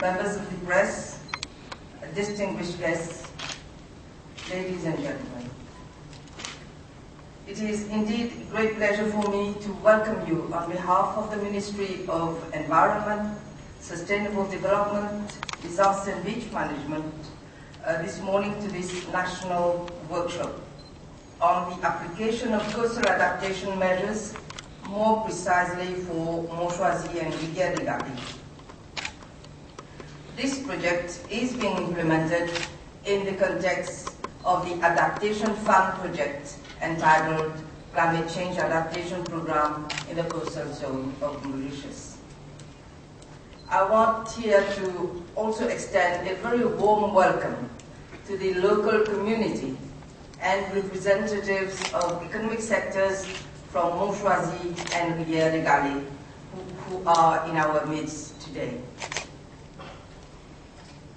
members of the press, distinguished guests, ladies and gentlemen. It is indeed a great pleasure for me to welcome you on behalf of the Ministry of Environment, Sustainable Development, Disaster and Beach Management this morning to this national workshop on the application of coastal adaptation measures, more precisely for Mon Choisy and Rivière de Galets. This project is being implemented in the context of the Adaptation Fund project entitled Climate Change Adaptation Program in the Coastal Zone of Mauritius. I want here to also extend a very warm welcome to the local community and representatives of economic sectors from Mon Choisy and Rivière de Galets who are in our midst today.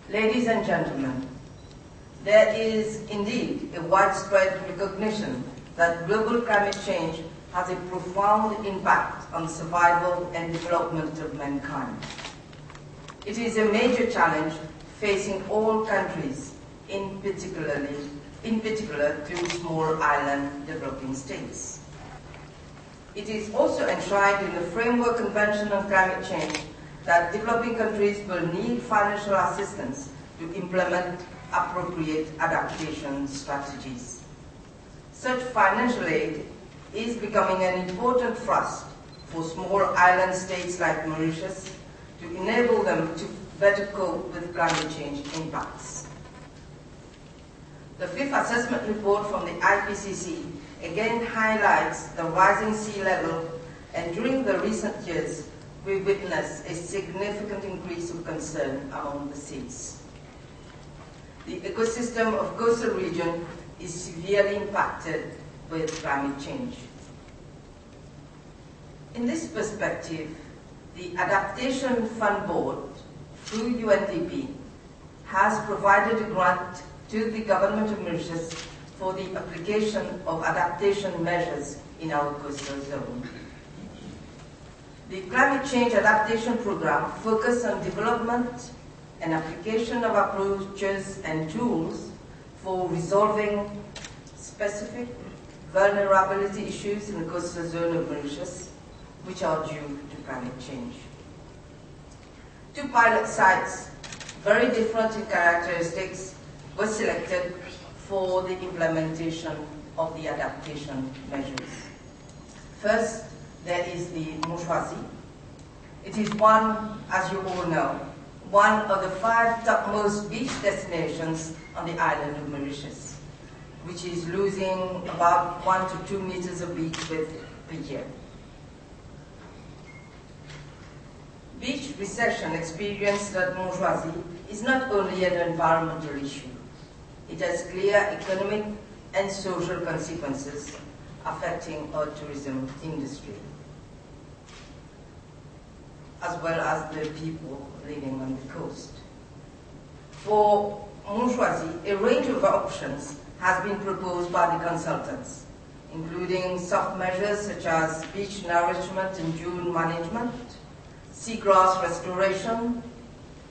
Ladies and gentlemen, there is indeed a widespread recognition that global climate change has a profound impact on the survival and development of mankind. It is a major challenge facing all countries, in particular to small island developing states. It is also enshrined in the Framework Convention on Climate Change that developing countries will need financial assistance to implement appropriate adaptation strategies. Such financial aid is becoming an important thrust for small island states like Mauritius to enable them to better cope with climate change impacts. The fifth assessment report from the IPCC again highlights the rising sea level, and during the recent years, we witnessed a significant increase of concern among the seas. The ecosystem of coastal region is severely impacted with climate change. In this perspective, the Adaptation Fund Board, through UNDP, has provided a grant to the government of Mauritius for the application of adaptation measures in our coastal zone. The Climate Change Adaptation Program focuses on development and application of approaches and tools for resolving specific vulnerability issues in the coastal zone of Mauritius, which are due to climate change. Two pilot sites, very different in characteristics, were selected for the implementation of the adaptation measures. First, there is the Mon Choisy. It is one, as you all know, one of the 5 topmost beach destinations on the island of Mauritius, which is losing about 1 to 2 meters of beach width per year. Beach recession experienced at Mon Choisy is not only an environmental issue. It has clear economic and social consequences affecting our tourism industry, as well as the people living on the coast. For Mon Choisy, a range of options has been proposed by the consultants, including soft measures such as beach nourishment and dune management, seagrass restoration,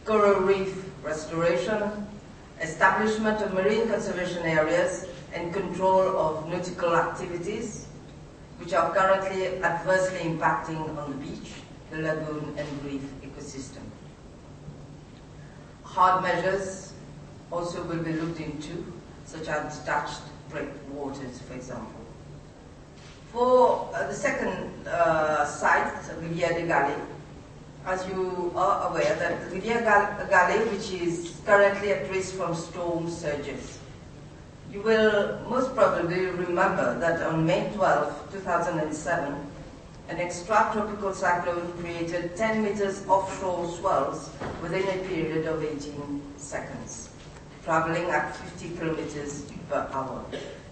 coral reef restoration, establishment of marine conservation areas, and control of nautical activities, which are currently adversely impacting on the beach, the lagoon, and reef ecosystem. Hard measures also will be looked into, such as detached breakwaters, for example. For the second site, Rivière de Galets, as you are aware that Rivière Galets, which is currently at risk from storm surges. You will most probably remember that on May 12, 2007, an extratropical cyclone created 10 meters offshore swells within a period of 18 seconds, traveling at 50 kilometers per hour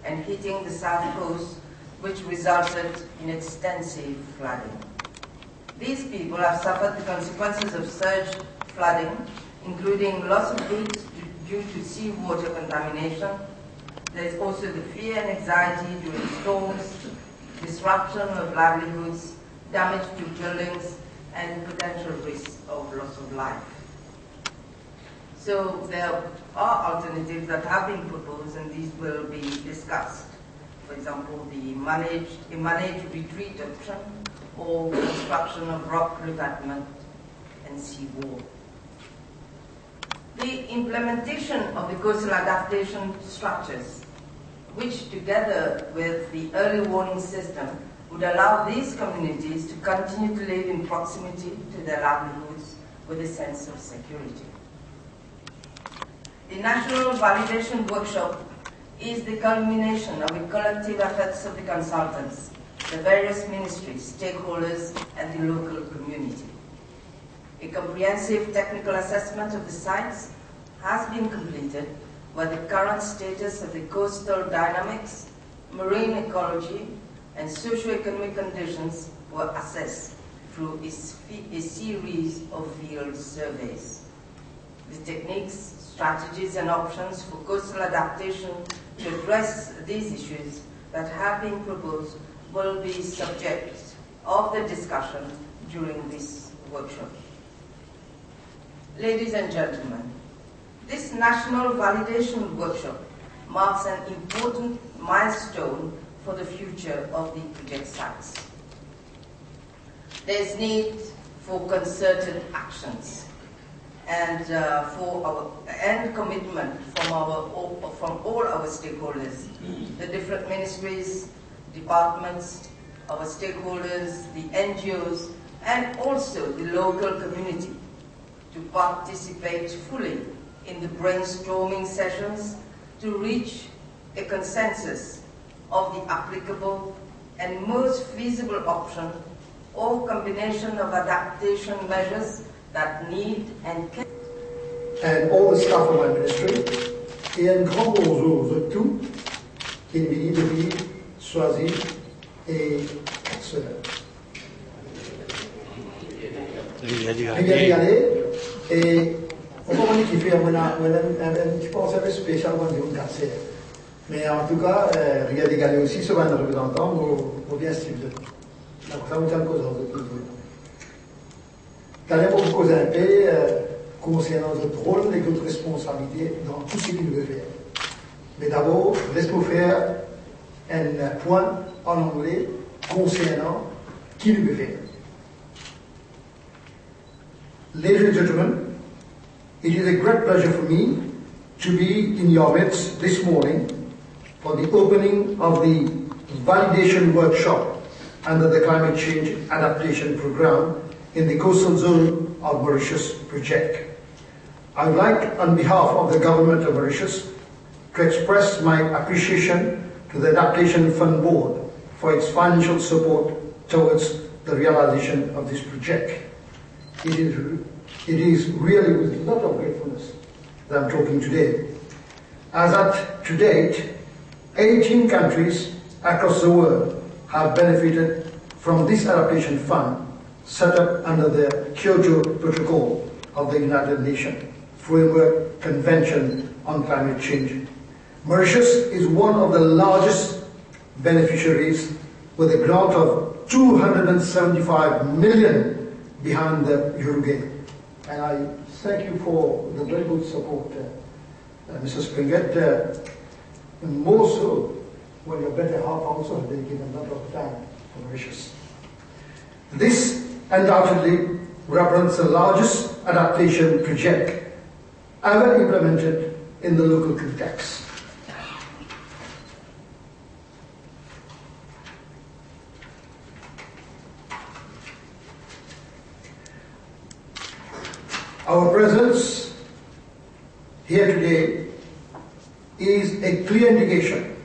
and hitting the south coast, which resulted in extensive flooding. These people have suffered the consequences of surge flooding, including loss of beach due to seawater contamination. There is also the fear and anxiety during storms, disruption of livelihoods, damage to buildings, and potential risk of loss of life. So there are alternatives that have been proposed, and these will be discussed. For example, a managed retreat option, or construction of rock rebattement and seawall. The implementation of the coastal adaptation structures, which together with the early warning system would allow these communities to continue to live in proximity to their livelihoods with a sense of security. The National Validation Workshop is the culmination of the collective efforts of the consultants, the various ministries, stakeholders, and the local community. A comprehensive technical assessment of the sites has been completed, where the current status of the coastal dynamics, marine ecology, and socio-economic conditions were assessed through a series of field surveys. The techniques, strategies, and options for coastal adaptation to address these issues that have been proposed will be subject of the discussion during this workshop. Ladies and gentlemen, this National Validation Workshop marks an important milestone for the future of the project sites. There is need for concerted actions and commitment from all our stakeholders, the different ministries, departments, our stakeholders, the NGOs, and also the local community to participate fully in the brainstorming sessions to reach a consensus of the applicable and most feasible option or combination of adaptation measures that need and can. And all the staff of my ministry, et un grand bonjour aux tout, qui est venu depuis Choisy et Rivière Galets, et on va voir qui fait je pense un peu spécial quand on dit mais en tout cas, Rivière Galets aussi, ce va nous représentant pour bien suivre. Donc ça vous tient cause de tout. Galets pour vous causer un peu concernant notre rôle et notre responsabilité dans tout ce qu'il veut faire. Mais d'abord, laisse-moi faire un point en anglais concernant qui veut faire. Ladies and gentlemen, it is a great pleasure for me to be in your midst this morning for the opening of the validation workshop under the Climate Change Adaptation Programme in the coastal zone of Mauritius project. I would like, on behalf of the Government of Mauritius, to express my appreciation to the Adaptation Fund Board for its financial support towards the realization of this project. It is really with a lot of gratefulness that I'm talking today, as at to date, 18 countries across the world have benefited from this adaptation fund set up under the Kyoto Protocol of the United Nations Framework Convention on Climate Change. Mauritius is one of the largest beneficiaries with a grant of 275 million behind the Uruguay. And I thank you for the very good support, Mr. Springett, and more so when your better half also has dedicated a lot of time to Mauritius. This undoubtedly represents the largest adaptation project ever implemented in the local context. Our presence here today is a clear indication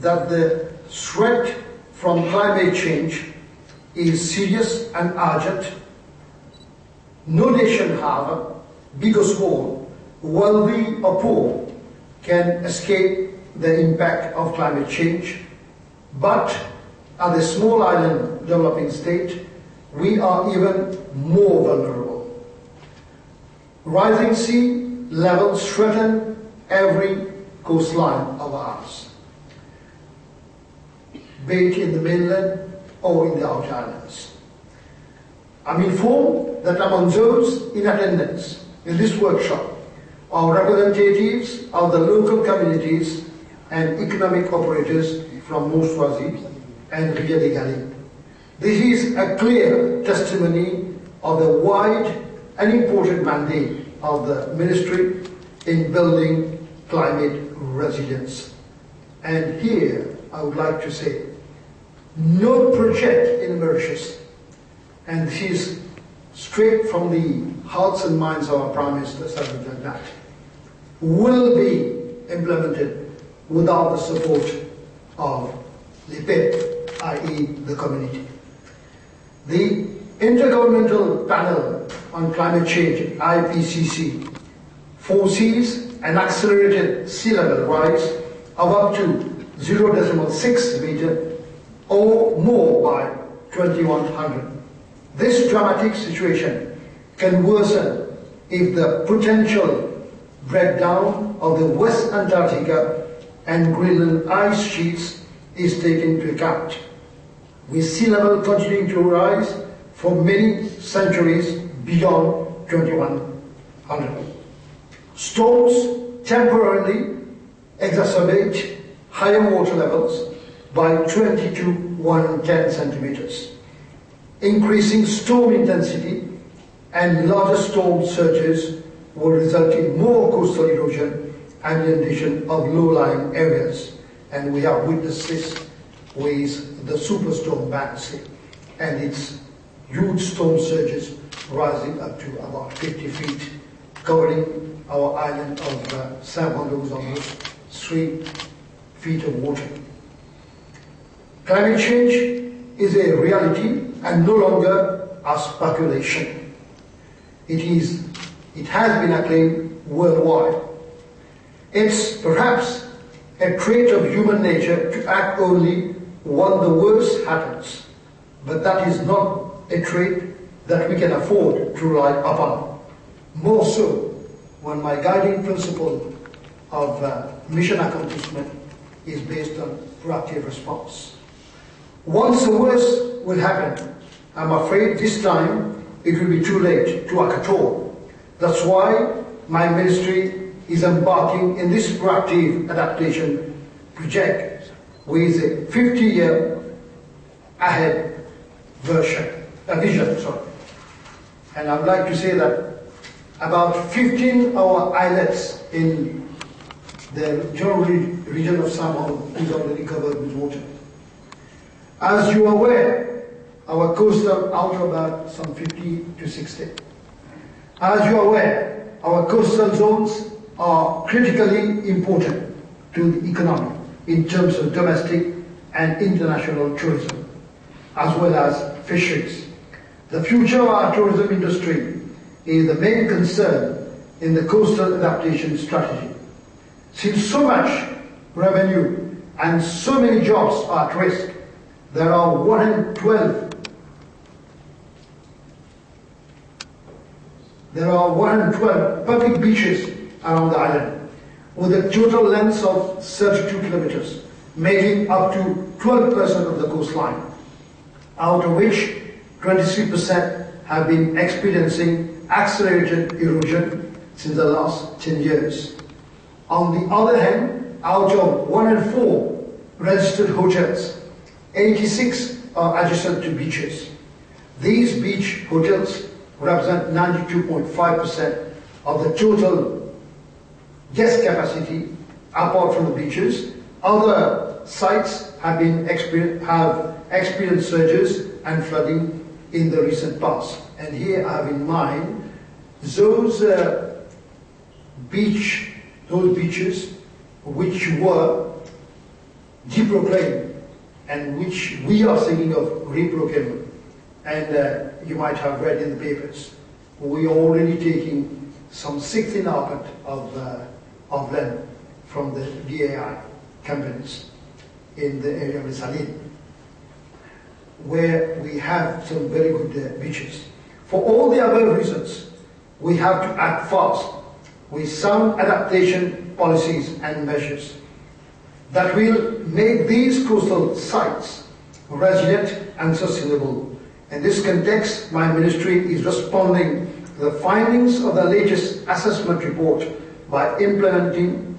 that the threat from climate change is serious and urgent. No nation, however, big or small, wealthy or poor, can escape the impact of climate change. But as a small island developing state, we are even more vulnerable. Rising sea levels threaten every coastline of ours, be it in the mainland or in the outer islands. I'm informed that among those in attendance in this workshop are representatives of the local communities and economic operators from Mon Choisy and Rivière des Galets. This is a clear testimony of the wide and important mandate of the Ministry in building climate resilience. And here I would like to say, no project in Mauritius, and this is straight from the hearts and minds of our Prime Minister, Sajid Nat, will be implemented without the support of the PEP, i.e. the community. The Intergovernmental Panel on Climate Change, IPCC, foresees an accelerated sea level rise of up to 0.6 meter or more by 2100. This dramatic situation can worsen if the potential breakdown of the West Antarctica and Greenland ice sheets is taken into account, with sea level continuing to rise for many centuries beyond 2100. Storms temporarily exacerbate higher water levels by 20 to 110 centimeters. Increasing storm intensity and larger storm surges will result in more coastal erosion and inundation of low-lying areas. And we have witnessed this with the superstorm Banksy and its huge storm surges rising up to about 50 feet, covering our island of Saint-Malo with almost 3 feet of water. Climate change is a reality and no longer a speculation. It has been acclaimed worldwide. It's perhaps a trait of human nature to act only when the worst happens, but that is not a trait that we can afford to rely upon. More so when my guiding principle of mission accomplishment is based on proactive response. Once the worst will happen, I'm afraid this time it will be too late to act at all. That's why my ministry is embarking in this proactive adaptation project with a 50-year ahead vision. And I'd like to say that about 15 of our islets in the general region of Saint-Malo is already covered with water. As you are aware, our coasts are out about some 50 to 60. As you are aware, our coastal zones are critically important to the economy in terms of domestic and international tourism, as well as fisheries. The future of our tourism industry is the main concern in the coastal adaptation strategy. Since so much revenue and so many jobs are at risk, there are 112 public beaches around the island, with a total length of 32 kilometers, making up to 12% of the coastline, out of which 23% have been experiencing accelerated erosion since the last 10 years. On the other hand, out of 104 registered hotels, 86 are adjacent to beaches. These beach hotels represent 92.5% of the total guest capacity apart from the beaches. Other sites have experienced surges and flooding in the recent past. And here I have in mind those beaches which were deproclaimed and which we are thinking of reproclaiming. And you might have read in the papers, we are already taking some 16% of land from the DAI companies in the area of the Saline, where we have some very good beaches. For all the above reasons, we have to act fast with sound adaptation policies and measures that will make these coastal sites resilient and sustainable. In this context, my ministry is responding to the findings of the latest assessment report by implementing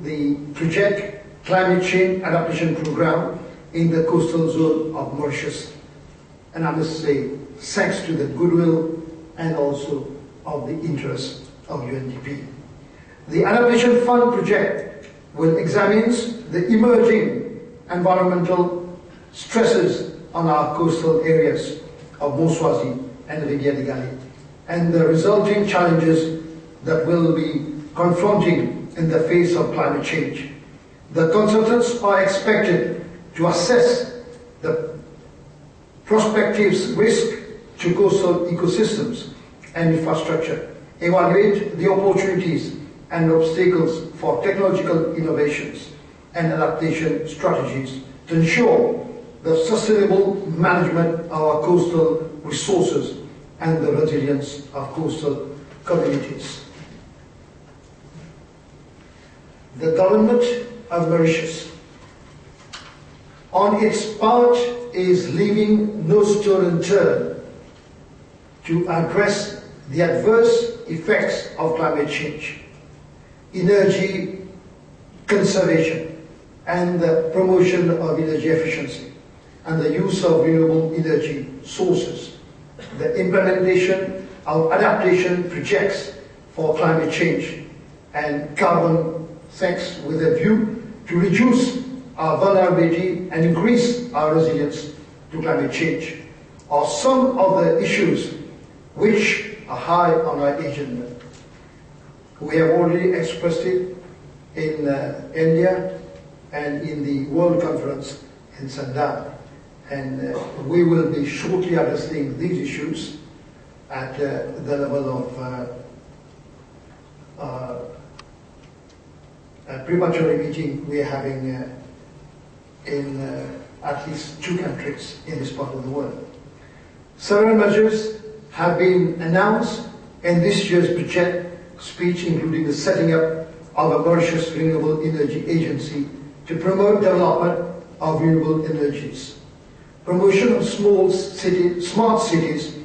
the Project Climate Change Adaptation Program in the coastal zone of Mauritius. And I must say, thanks to the goodwill and also of the interest of UNDP. The Adaptation Fund project will examine the emerging environmental stresses on our coastal areas of Mon Choisy and Rivière Galets, and the resulting challenges that will be confronting in the face of climate change. The consultants are expected to assess the prospective risk to coastal ecosystems and infrastructure, evaluate the opportunities and obstacles for technological innovations and adaptation strategies to ensure the sustainable management of our coastal resources and the resilience of coastal communities. The government of Mauritius, on its part, is leaving no stone unturned to address the adverse effects of climate change, energy conservation, and the promotion of energy efficiency, and the use of renewable energy sources, the implementation of adaptation projects for climate change and carbon sinks with a view to reduce our vulnerability and increase our resilience to climate change, are some of the issues which are high on our agenda. We have already expressed it in India and in the World Conference in Sandan, and we will be shortly addressing these issues at the level of a preparatory meeting we are having in at least 2 countries in this part of the world. Several measures have been announced in this year's budget speech, including the setting up of a Mauritius Renewable Energy Agency to promote development of renewable energies, promotion of smart cities,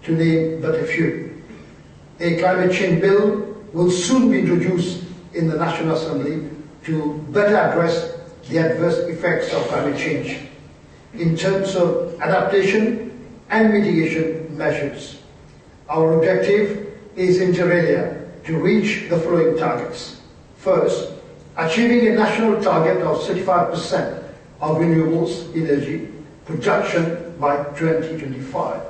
to name but a few. A climate change bill will soon be introduced in the National Assembly to better address the adverse effects of climate change in terms of adaptation and mitigation measures. Our objective is inter alia to reach the following targets. First, achieving a national target of 35% of renewables energy production by 2025.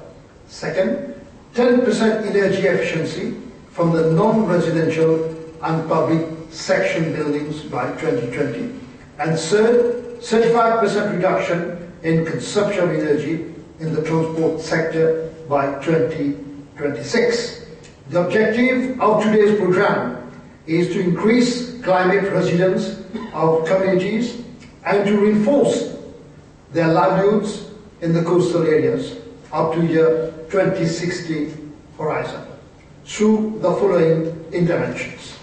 Second, 10% energy efficiency from the non-residential and public section buildings by 2020. And third, 35% reduction in consumption of energy in the transport sector by 2026. The objective of today's program is to increase climate resilience of communities and to reinforce their livelihoods in the coastal areas up to year 2060 horizon through the following interventions.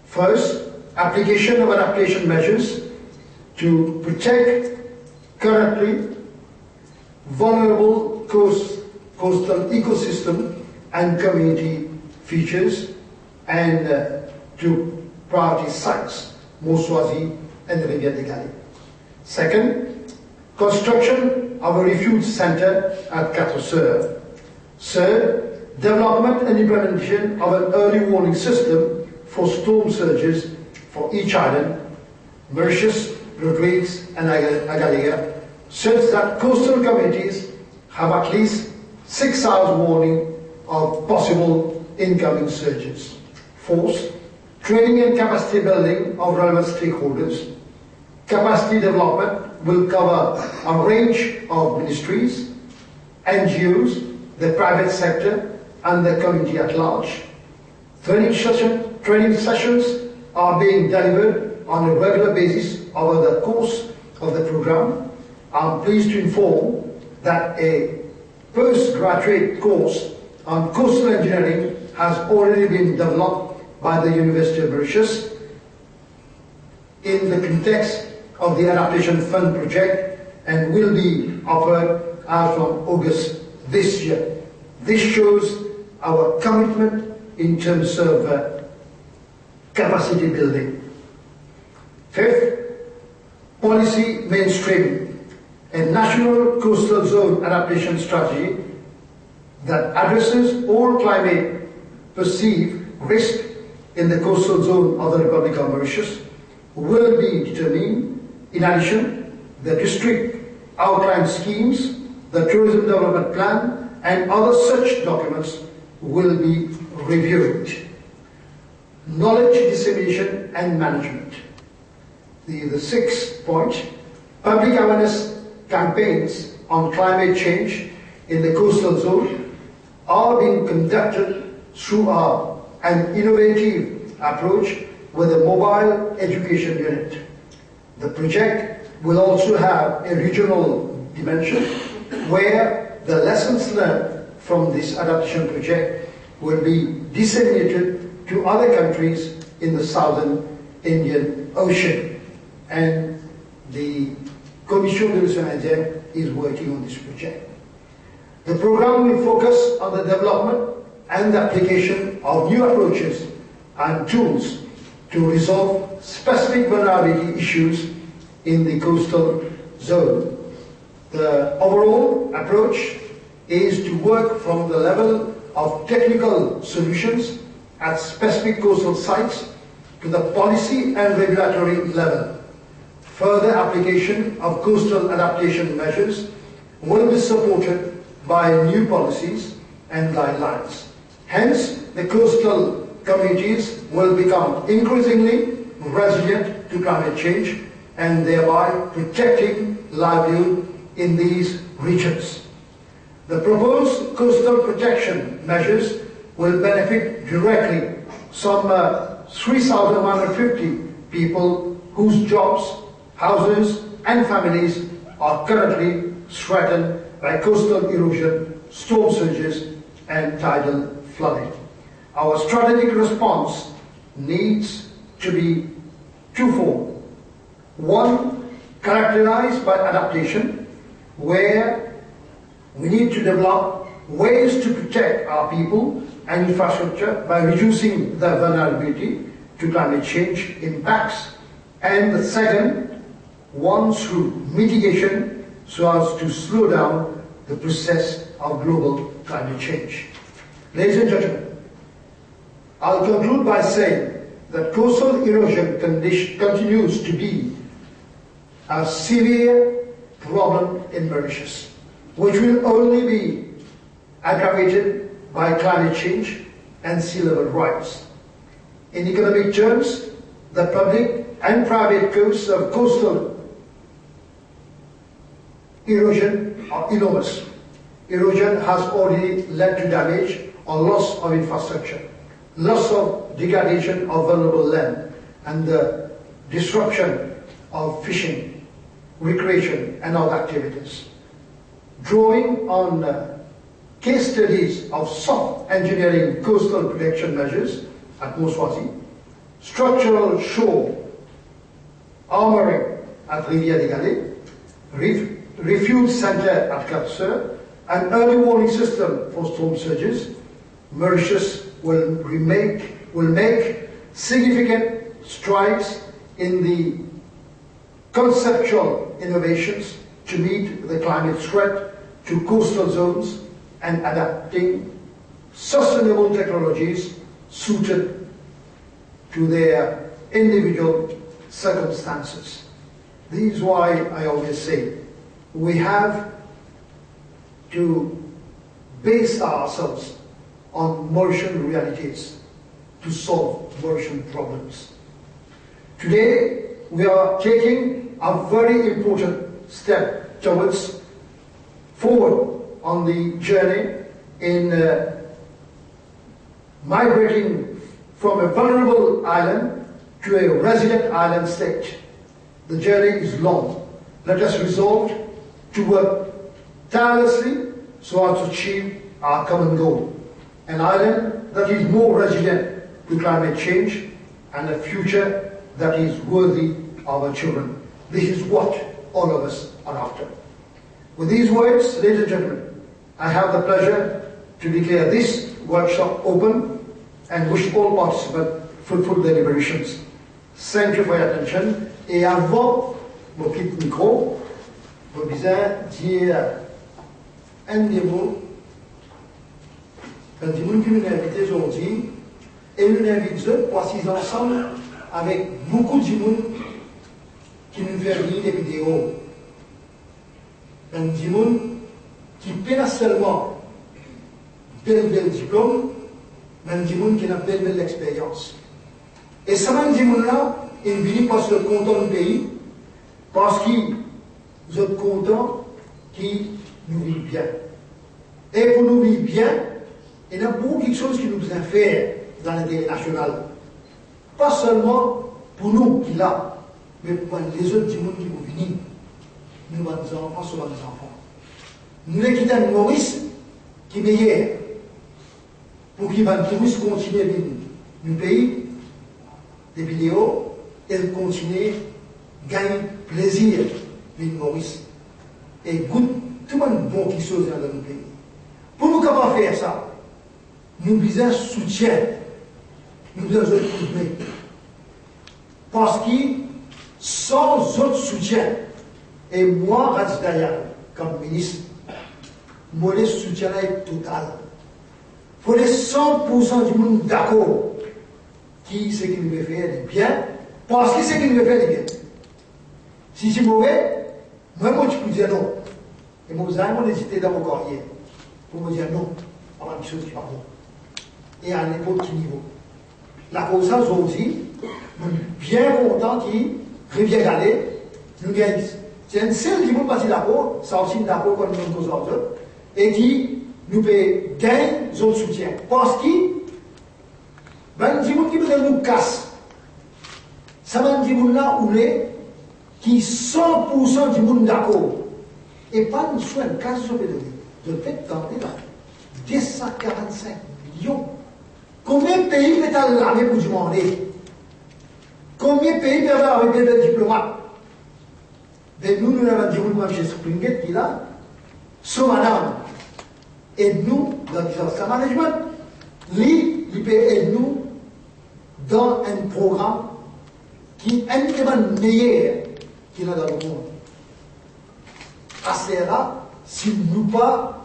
First, application of adaptation measures to protect currently vulnerable coastal ecosystem and community features and to priority sites, Mon Choisy and Rivière Galets. Second, construction of a refuge center at Quatre Sœurs. Third, development and implementation of an early warning system for storm surges for each island, Mauritius, Rodrigues and Agalega, such that coastal communities have at least 6 hours warning of possible incoming surges. Fourth, training and capacity building of relevant stakeholders. Capacity development will cover a range of ministries, NGOs, the private sector and the community at large. Training sessions are being delivered on a regular basis over the course of the program. I'm pleased to inform that a postgraduate course on coastal engineering has already been developed by the University of Mauritius in the context of the Adaptation Fund project and will be offered as from August this year. This shows our commitment in terms of capacity building. Fifth, policy mainstreaming, a national coastal zone adaptation strategy that addresses all climate perceived risk in the coastal zone of the Republic of Mauritius will be determined. In addition, the district outline schemes, the tourism development plan, and other such documents will be reviewed. Knowledge dissemination and management. The sixth point, public awareness campaigns on climate change in the coastal zone are being conducted through an innovative approach with a mobile education unit. The project will also have a regional dimension where the lessons learned from this adaptation project will be disseminated to other countries in the southern Indian Ocean. And the Commission de l'Océan Indien is working on this project. The program will focus on the development and the application of new approaches and tools to resolve specific vulnerability issues in the coastal zone. The overall approach is to work from the level of technical solutions at specific coastal sites to the policy and regulatory level. Further application of coastal adaptation measures will be supported by new policies and guidelines. Hence, the coastal communities will become increasingly resilient to climate change and thereby protecting livelihood in these regions. The proposed coastal protection measures will benefit directly some 3,150 people whose jobs, houses and families are currently threatened by coastal erosion, storm surges and tidal flooding. Our strategic response needs to be twofold. One, characterized by adaptation, where we need to develop ways to protect our people and infrastructure by reducing their vulnerability to climate change impacts. And the second, one through mitigation so as to slow down the process of global climate change. Ladies and gentlemen, I'll conclude by saying that coastal erosion continues to be a severe problem in Mauritius, which will only be aggravated by climate change and sea level rise. In economic terms, the public and private costs of coastal erosion are enormous. Erosion has already led to damage or loss of infrastructure, loss of degradation of vulnerable land, and the disruption of fishing, recreation, and other activities. Drawing on case studies of soft engineering coastal protection measures at Mon Choisy, structural shore armoring at Rivière de Galets, refuge center at Cap-Sur, an early warning system for storm surges, Mauritius will make significant strides in the conceptual innovations to meet the climate threat to coastal zones and adapting sustainable technologies suited to their individual circumstances. This is why I always say we have to base ourselves on Mauritian realities to solve Mauritian problems. Today, we are taking a very important step towards forward on the journey in migrating from a vulnerable island to a resilient island state. The journey is long. Let us resolve to work tirelessly so as to achieve our common goal. An island that is more resilient to climate change and a future that is worthy of our children. This is what all of us are after. With these words, ladies and gentlemen, I have the pleasure to declare this workshop open and wish all participants fruitful deliberations. Thank you for your attention. Et avant mon petit micro, je vais dire un des mots. Quand nous nous invitons aujourd'hui, et nous invitons pour assister ensemble avec beaucoup de monde qui nous fait venir des vidéos. Quand nous monde qui peine seulement bel diplôme, mais nous monde qui n'a belle expérience. Et ça m'a dit là, ils viennent parce que content du pays, parce qu'ils sont contents qu'ils nous vivent bien. Et pour nous vivre bien, il y a beaucoup de choses qui nous besoin faire dans l'intérêt national. Pas seulement pour nous qui là, mais pour les autres du monde qui vont venir. Nous, nos enfants, sont nos enfants. Nous les quittons Maurice qui est meilleur pour qu'ils puissent continuer à vivre nous pays, des vidéos, et continuer à gagner plaisir vivre Maurice. Et goûte tout le monde bon qui chose dans notre pays. Pour nous capables de faire ça, nous avons besoin de soutien, nous avons besoin de coup de main. Parce que sans autre soutien, et moi, Radidaya, comme ministre, mon soutien est total. Il faut les 100% du monde d'accord qui c'est qui nous veut faire du bien, parce que c'est qui nous veut faire du bien. Si c'est mauvais, moi, je peux dire non. Et moi, j'ai hésité dans mon carrière pour me dire non à quelque chose qui n'est pas bon. Et à n'importe quel niveau. La cause aujourd'hui, nous sommes bien contents que Rivière Galets nous gagne. C'est un seul qui nous passe d'accord, sorti d'accord comme nous sommes aujourd'hui, et qui nous peut gagner son soutien. Parce que, ben, les gens qui nous cassent, ça va dire là où est qui 100% du monde d'accord. Et pas nous soit un cas sur le de fait tenter là, 245 millions. Combien de pays peut-elle l'armée pour demander? Combien de pays peuvent avoir des diplomates? Mais nous avons dit, nous avons chez Springet, qui là, sur madame. Et nous, dans le disaster management, lui, il peut aider nous dans un programme qui est infiniment meilleur qu'il y a dans le monde. À cela, si nous ne pas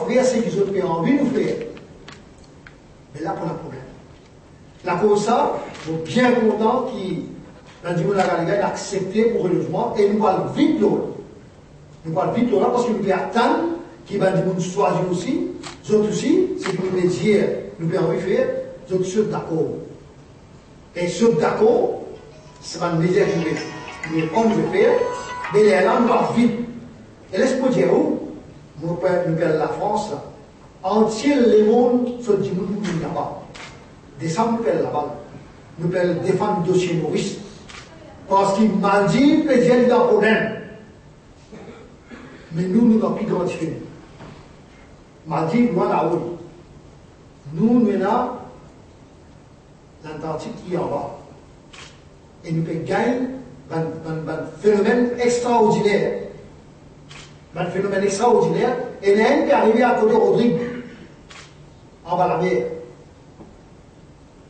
faire ce qu'ils ont envie de nous faire, mais là, pour le problème. La cause ça, je suis bien content qu'il ait accepté pour le logement et nous parlons vite de là. Nous parlons vite de là parce que nous pouvons attendre qu'il va nous choisir aussi. Nous aussi, c'est que nous pouvons dire, nous pouvons envie de faire, nous sommes d'accord. Et sommes d'accord, c'est pas une misère que nous pouvons faire, mais là, nous parlons vite. Et laisse-moi dire où, nous parlons la France, là. Entier le monde se dit nous là-bas. Décembre, nous là-bas. Nous pouvons défendre le dossier Maurice. Parce qu'il m'a dit, peut dire qu'il y a un problème. Mais nous n'avons plus grand difficulté. M'a dit, moi là-haut. Nous avons l'Antarctique qui est en bas. Et nous pouvons gagner un phénomène extraordinaire. Un phénomène extraordinaire. Et l'un est arrivé à côté de Rodrigue. En bas de la mer.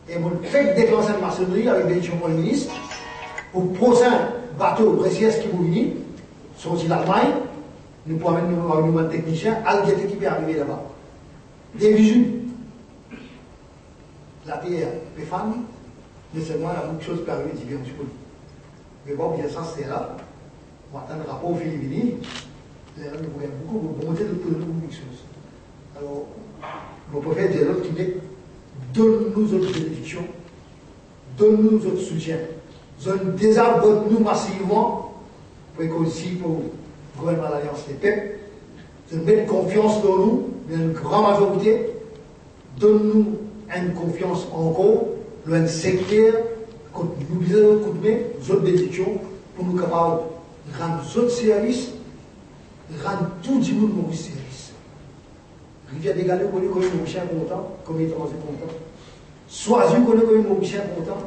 Et mon fait déclencher une maçonnerie avec des gens ministre pour le prochain bateau précis qui vous venir, sorti d'Allemagne, nous pouvons amener un technicien, Algérie qui peut arriver là-bas. Des bisous. La terre, les femmes, mais c'est moi, la même chose peut arriver, dit bien, je peux. Mais bon, bien ça, c'est là. On attend le rapport au Philippines. Là, nous voyons beaucoup de bonté de tout le monde, quelque chose. Alors, mon prophète dit l'autre qui dit donne-nous notre bénédiction, donne-nous notre soutien, désabonne-nous massivement pour aussi pour gouvernement de l'Alliance des peuples, de mettre confiance dans nous, dans une grande majorité, donne-nous une confiance encore, dans un secteur, quand nous disons notre bénédiction, pour nous capables de rendre notre service, rendre tout le monde Maurice service. Rivière des Galets, on connaît comme un Mauricien content, comme un étranger content. Choisy, on connaît comme un Mauricien content,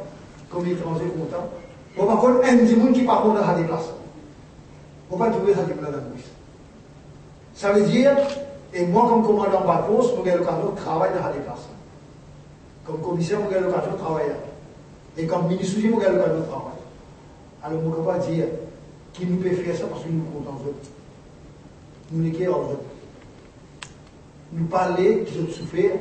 comme un étranger content. On va prendre un des gens qui part dans la déplace. On va trouver ça dans la Maurice. Ça veut dire, et moi comme commandant de force, nous avons le travail dans la déplace. Comme commissaire, vous avez l'occasion de travailler. Et comme ministre, vous avez l'occasion de travailler. Alors, vous ne pouvez pas dire qui nous peut faire ça parce que nous comptons en autres. Nous n'est qu'en autres. Nous parler qui ont souffert,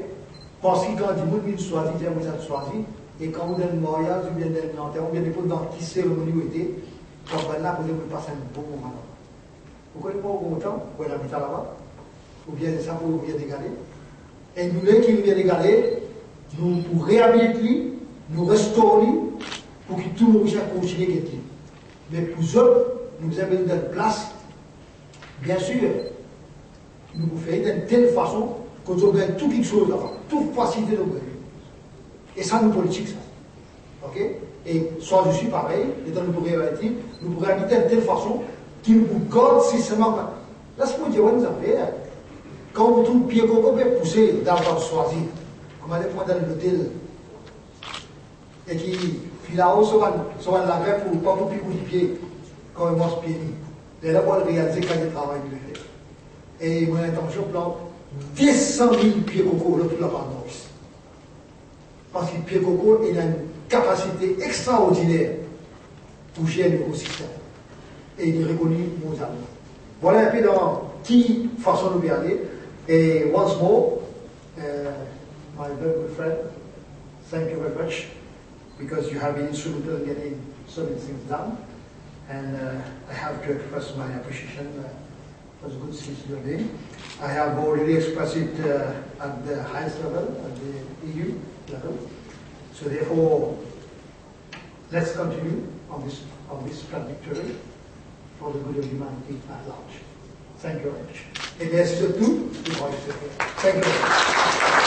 parce que quand on dit choisi, vous avez choisi, et quand vous avez un mariage, vous avez un enterrement, vous avez dans qui cérémonie vous êtes, quand là, vous avez passé un bon moment. Vous connaissez pas au temps, vous avez l'habitat là-bas, ou bien ça pour vous des Galets. Et nous, les qui viennent des Galets, nous pour réhabiliter, nous restaurer, pour que tout le monde puisse continuer à gagner. Mais pour eux, nous avons une place, bien sûr, nous pouvons faire d'une telle façon que nous gagnons tout quelque chose là-bas, toute facilité de gagner. Et ça, nous politique, ça. Ok? Et soit je suis pareil, et dans notre réalité, nous pourrions habiter de telle façon qu'il nous garde systématiquement. Là, ce que vous avez, quand vous trouvez pied coco, vous pouvez pousser d'avoir choisi, comme à des points dans l'hôtel, et qui, puis là-haut, sur la grève pour pas pour piquer du pied, quand il mange pied. Et là, pour réaliser quand il travaille, il le fait. Et mon intention, plan 200 000 pieds coco, là, tout la part parce que le pied coco, il a une capacité extraordinaire pour gérer l'écosystème. Et il est reconnu mondialement. Voilà un peu dans qui façon de aller. Et once more, my very good friend, thank you very much because you have been instrumental in getting so many things done. And I have to express my appreciation for the good things you are doing. I have already expressed it at the highest level, at the EU level. So therefore, let's continue on this trajectory for the good of humanity at large. Thank you very much. Et merci surtout. Thank you very much.